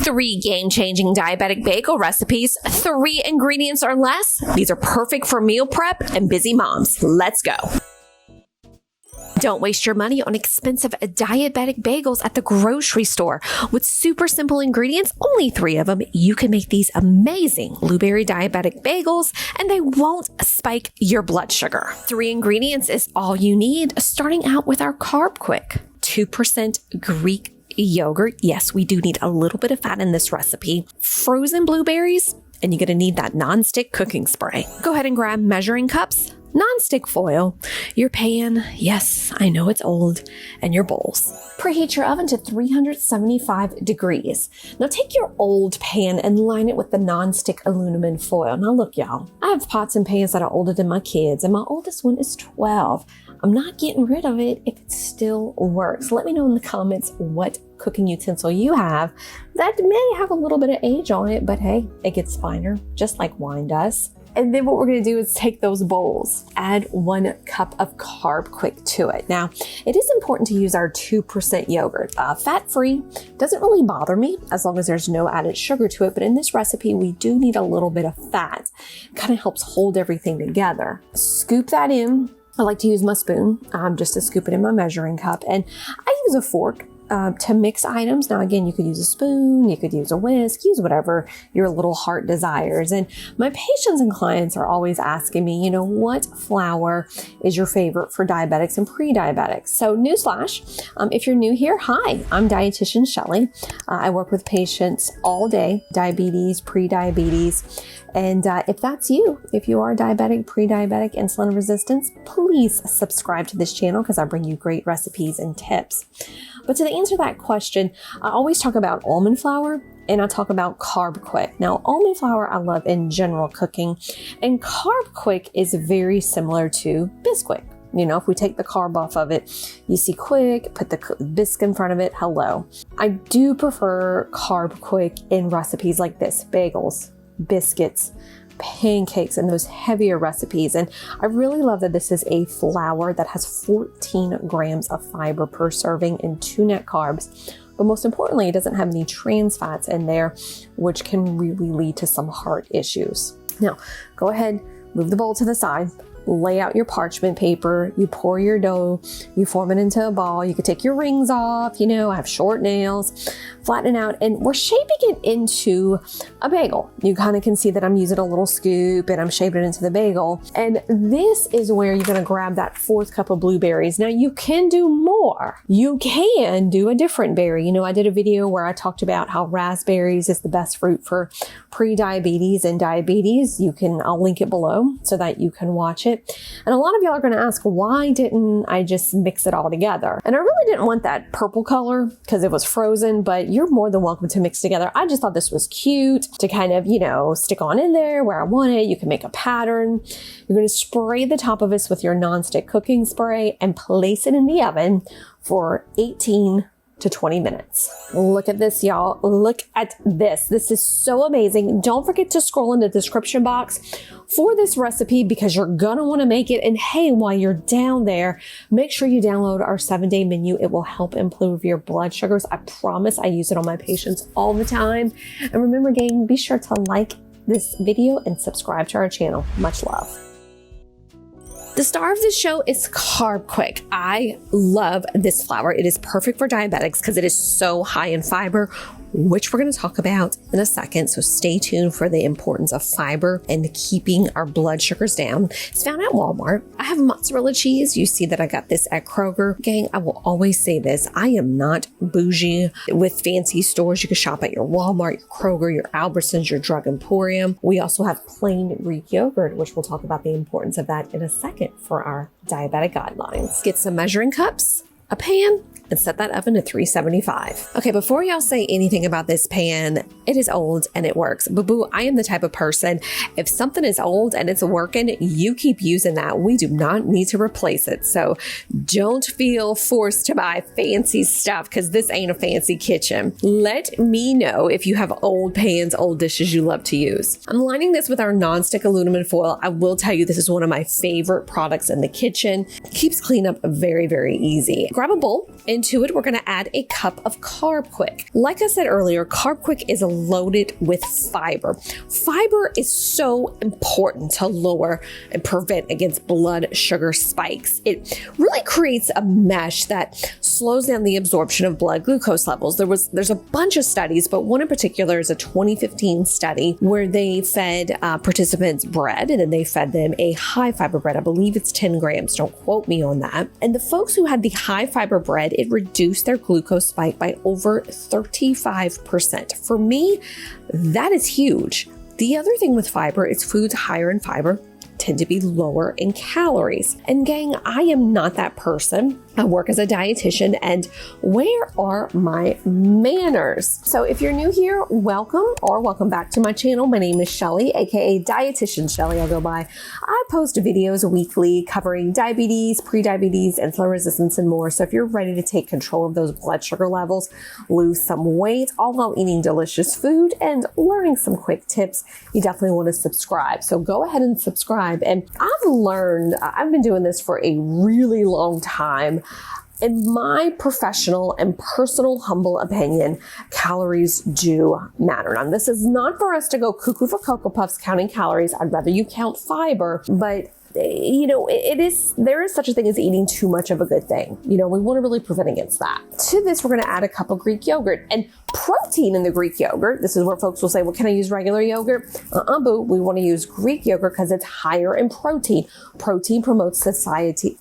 3 game-changing diabetic bagel recipes, 3 ingredients or less. These are perfect for meal prep and busy moms. Let's go. Don't waste your money on expensive diabetic bagels at the grocery store. With super simple ingredients, only 3 of them, you can make these amazing blueberry diabetic bagels, and they won't spike your blood sugar. 3 ingredients is all you need, starting out with our Carbquik. 2% Greek yogurt. Yes, we do need a little bit of fat in this recipe. Frozen blueberries, and you're going to need that nonstick cooking spray. Go ahead and grab measuring cups, nonstick foil, your pan, yes, I know it's old, and your bowls. Preheat your oven to 375 degrees. Now take your old pan and line it with the nonstick aluminum foil. Now look, y'all, I have pots and pans that are older than my kids, and my oldest one is 12. I'm not getting rid of it if it still works. Let me know in the comments what cooking utensil you have that may have a little bit of age on it, but hey, it gets finer, just like wine does. And then what we're going to do is take those bowls, add 1 cup of Carbquik to it. Now, it is important to use our 2% yogurt. Fat-free doesn't really bother me as long as there's no added sugar to it. But in this recipe, we do need a little bit of fat. It kind of helps hold everything together. Scoop that in. I like to use my spoon just to scoop it in my measuring cup. And I use a fork to mix items. Now, again, you could use a spoon, you could use a whisk, use whatever your little heart desires. And my patients and clients are always asking me, what flour is your favorite for diabetics and pre-diabetics? So newsflash, if you're new here, hi, I'm Dietitian Shelly. I work with patients all day, diabetes, pre-diabetes. And if that's you, if you are diabetic, pre-diabetic, insulin resistance, please subscribe to this channel because I bring you great recipes and tips. But to answer that question, I always talk about almond flour and I talk about Carbquik. Now, almond flour I love in general cooking, and Carbquik is very similar to biscuit. If we take the carb off of it, you see quick, put the biscuit in front of it, hello. I do prefer Carbquik in recipes like this, bagels, biscuits, pancakes, and those heavier recipes. And I really love that this is a flour that has 14 grams of fiber per serving and 2 net carbs. But most importantly, it doesn't have any trans fats in there, which can really lead to some heart issues. Now, go ahead, move the bowl to the side. Lay out your parchment paper, you pour your dough, you form it into a ball. You could take your rings off, I have short nails, flatten it out, and we're shaping it into a bagel. You kind of can see that I'm using a little scoop and I'm shaping it into the bagel. And this is where you're going to grab that 4th cup of blueberries. Now you can do more. You can do a different berry. I did a video where I talked about how raspberries is the best fruit for pre-diabetes and diabetes. I'll link it below so that you can watch it. And a lot of y'all are going to ask, why didn't I just mix it all together? And I really didn't want that purple color because it was frozen, but you're more than welcome to mix together. I just thought this was cute to kind of, stick on in there where I want it. You can make a pattern. You're going to spray the top of this with your nonstick cooking spray and place it in the oven for 18 to 20 minutes. Look at this, y'all. Look at this. This is so amazing. Don't forget to scroll in the description box for this recipe because you're gonna want to make it. And hey, while you're down there, make sure you download our 7-day menu. It will help improve your blood sugars. I promise. I use it on my patients all the time. And remember, gang, be sure to like this video and subscribe to our channel. Much love. The star of this show is Carbquik. I love this flour. It is perfect for diabetics because it is so high in fiber, which we're going to talk about in a second. So stay tuned for the importance of fiber and keeping our blood sugars down. It's found at Walmart. I have mozzarella cheese. You see that I got this at Kroger. Gang, I will always say this. I am not bougie with fancy stores. You can shop at your Walmart, your Kroger, your Albertsons, your Drug Emporium. We also have plain Greek yogurt, which we'll talk about the importance of that in a second for our diabetic guidelines. Get some measuring cups, a pan, and set that oven to 375. Okay, before y'all say anything about this pan, it is old and it works. But boo, I am the type of person, if something is old and it's working, you keep using that. We do not need to replace it. So don't feel forced to buy fancy stuff because this ain't a fancy kitchen. Let me know if you have old pans, old dishes you love to use. I'm lining this with our nonstick aluminum foil. I will tell you, this is one of my favorite products in the kitchen. Keeps cleanup very, very easy. Grab a bowl and into it, we're going to add a cup of Carbquik. Like I said earlier, Carbquik is loaded with fiber. Fiber is so important to lower and prevent against blood sugar spikes. It really creates a mesh that slows down the absorption of blood glucose levels. There's a bunch of studies, but one in particular is a 2015 study where they fed participants bread, and then they fed them a high fiber bread. I believe it's 10 grams. Don't quote me on that. And the folks who had the high fiber bread, it reduced their glucose spike by over 35%. For me, that is huge. The other thing with fiber is foods higher in fiber tend to be lower in calories. And gang, I am not that person. I work as a dietitian, and where are my manners? So if you're new here, welcome or welcome back to my channel. My name is Shelly, aka Dietitian Shelly, I'll go by. I post videos weekly covering diabetes, prediabetes, insulin resistance, and more. So if you're ready to take control of those blood sugar levels, lose some weight, all while eating delicious food and learning some quick tips, you definitely want to subscribe. So go ahead and subscribe. And I've been doing this for a really long time. In my professional and personal humble opinion, calories do matter. Now, this is not for us to go cuckoo for Cocoa Puffs counting calories. I'd rather you count fiber, but there is such a thing as eating too much of a good thing. We want to really prevent against that. To this, we're going to add a cup of Greek yogurt and protein in the Greek yogurt. This is where folks will say, well, can I use regular yogurt? Boo. We want to use Greek yogurt because it's higher in protein. Protein promotes satiety,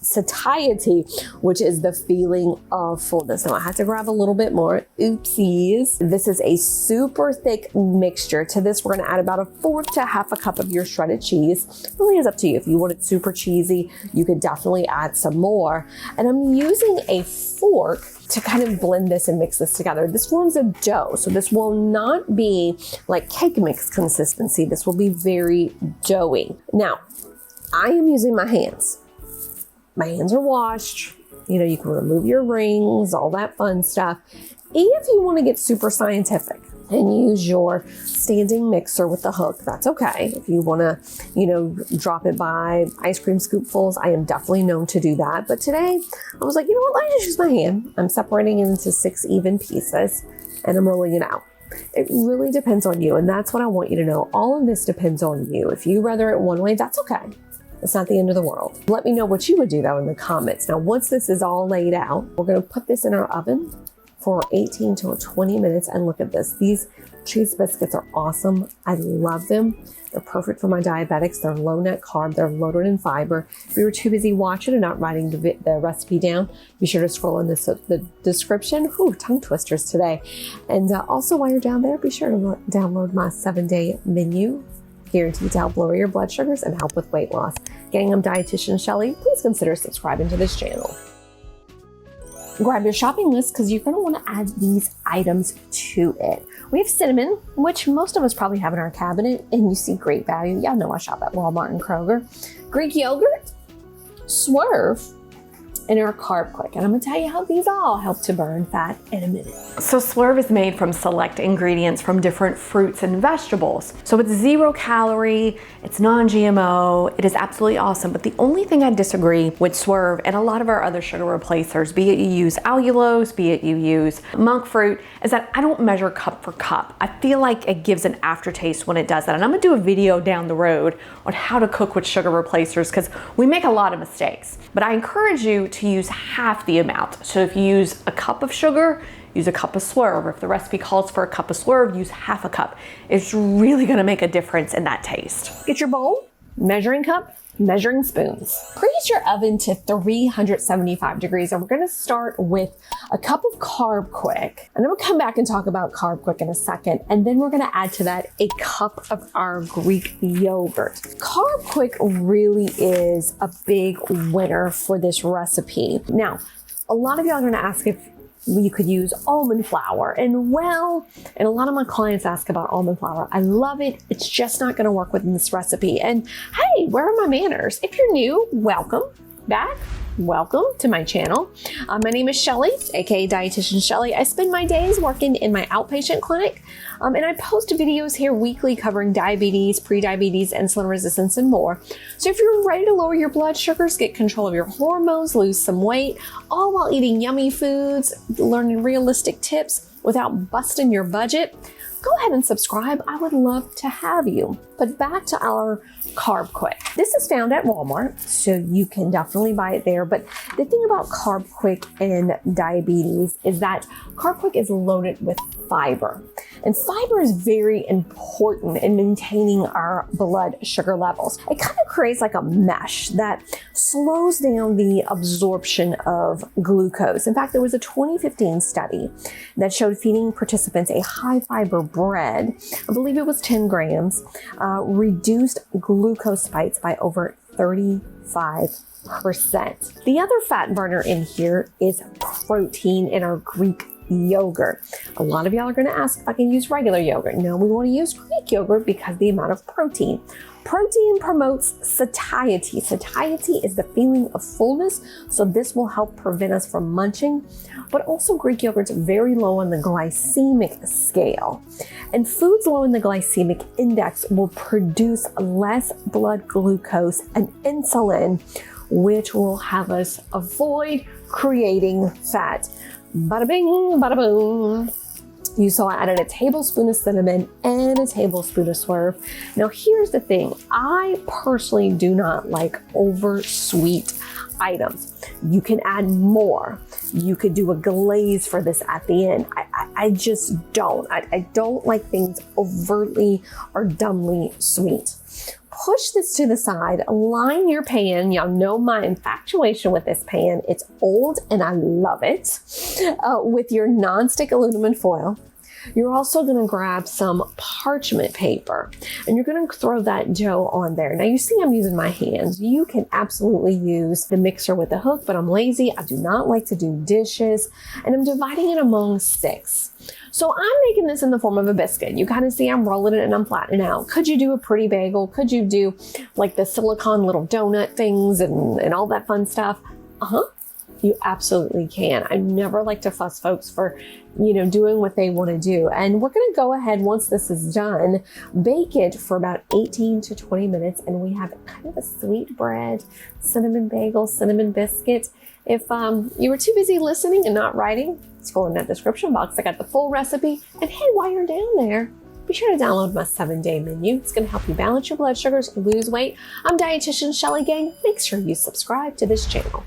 which is the feeling of fullness. Now I had to grab a little bit more. Oopsies. This is a super thick mixture. To this, we're going to add about 1/4 to 1/2 a cup of your shredded cheese. It really is up to you. If you want it super cheesy, you could definitely add some more. And I'm using a fork to kind of blend this and mix this together. This forms a dough, so this will not be like cake mix consistency. This will be very doughy. Now, I am using my hands. My hands are washed. You can remove your rings, all that fun stuff. If you want to get super scientific and use your standing mixer with the hook, that's okay. If you want to, drop it by ice cream scoopfuls, I am definitely known to do that. But today I was like, let me just use my hand. I'm separating it into 6 even pieces and I'm rolling it out. It really depends on you. And that's what I want you to know. All of this depends on you. If you rather it one way, that's okay. It's not the end of the world. Let me know what you would do though in the comments. Now, once this is all laid out, we're going to put this in our oven for 18 to 20 minutes. And look at this. These cheese biscuits are awesome. I love them. They're perfect for my diabetics. They're low net carb. They're loaded in fiber. If you were too busy watching and not writing the recipe down, be sure to scroll in the description. Whew, tongue twisters today. And also while you're down there, be sure to download my 7-day menu, guaranteed to help lower your blood sugars and help with weight loss. Gang, I'm Dietitian Shelly. Please consider subscribing to this channel. Grab your shopping list because you're going to want to add these items to it. We have cinnamon, which most of us probably have in our cabinet, and you see great value. Y'all know I shop at Walmart and Kroger. Greek yogurt, Swerve, and our Carbquik. And I'm gonna tell you how these all help to burn fat in a minute. So Swerve is made from select ingredients from different fruits and vegetables. So it's 0 calorie, it's non-GMO, it is absolutely awesome. But the only thing I disagree with Swerve and a lot of our other sugar replacers, be it you use allulose, be it you use monk fruit, is that I don't measure cup for cup. I feel like it gives an aftertaste when it does that. And I'm gonna do a video down the road on how to cook with sugar replacers because we make a lot of mistakes. But I encourage you to use half the amount. So if you use a cup of sugar, use a cup of Swerve. Or if the recipe calls for a cup of Swerve, use half a cup. It's really gonna make a difference in that taste. Get your bowl, measuring cup, measuring spoons. Preheat your oven to 375 degrees, and we're gonna start with a cup of Carbquik. And then we'll come back and talk about Carbquik in a second. And then we're gonna add to that a cup of our Greek yogurt. Carbquik really is a big winner for this recipe. Now, a lot of y'all are gonna ask if you could use almond flour. And a lot of my clients ask about almond flour. I love it. It's just not gonna work within this recipe. And hey, where are my manners? If you're new, welcome back. Welcome to my channel. My name is Shelly, aka Dietitian Shelly. I spend my days working in my outpatient clinic, and I post videos here weekly covering diabetes, prediabetes, insulin resistance, and more. So if you're ready to lower your blood sugars, get control of your hormones, lose some weight, all while eating yummy foods, learning realistic tips without busting your budget, go ahead and subscribe. I would love to have you. But back to our Carbquik. This is found at Walmart, so you can definitely buy it there. But the thing about Carbquik and diabetes is that Carbquik is loaded with fiber. And fiber is very important in maintaining our blood sugar levels. It kind of creates like a mesh that slows down the absorption of glucose. In fact, there was a 2015 study that showed feeding participants a high fiber bread, I believe it was 10 grams, reduced glucose spikes by over 35%. The other fat burner in here is protein in our Greek yogurt. A lot of y'all are going to ask if I can use regular yogurt. No, we want to use Greek yogurt because the amount of protein. Protein promotes satiety. Satiety is the feeling of fullness, so this will help prevent us from munching. But also Greek yogurt's very low on the glycemic scale. And foods low in the glycemic index will produce less blood glucose and insulin, which will have us avoid creating fat. Bada bing, bada boom. You saw I added a tablespoon of cinnamon and a tablespoon of Swerve. Now here's the thing. I personally do not like over sweet items. You can add more. You could do a glaze for this at the end. I just don't. I don't like things overtly or dumbly sweet. Push this to the side, line your pan. Y'all know my infatuation with this pan. It's old and I love it. With your nonstick aluminum foil. You're also going to grab some parchment paper and you're going to throw that dough on there. Now you see I'm using my hands. You can absolutely use the mixer with the hook, but I'm lazy. I do not like to do dishes and I'm dividing it among 6. So I'm making this in the form of a biscuit. You kind of see I'm rolling it and I'm flattening out. Could you do a pretty bagel? Could you do like the silicone little donut things and all that fun stuff? You absolutely can. I never like to fuss folks for, doing what they want to do. And we're going to go ahead once this is done, bake it for about 18 to 20 minutes. And we have kind of a sweet bread, cinnamon bagel, cinnamon biscuit. If you were too busy listening and not writing, scroll in that description box. I got the full recipe. And hey, while you're down there, be sure to download my 7-day menu. It's going to help you balance your blood sugars, lose weight. I'm Dietitian Shelly, gang. Make sure you subscribe to this channel.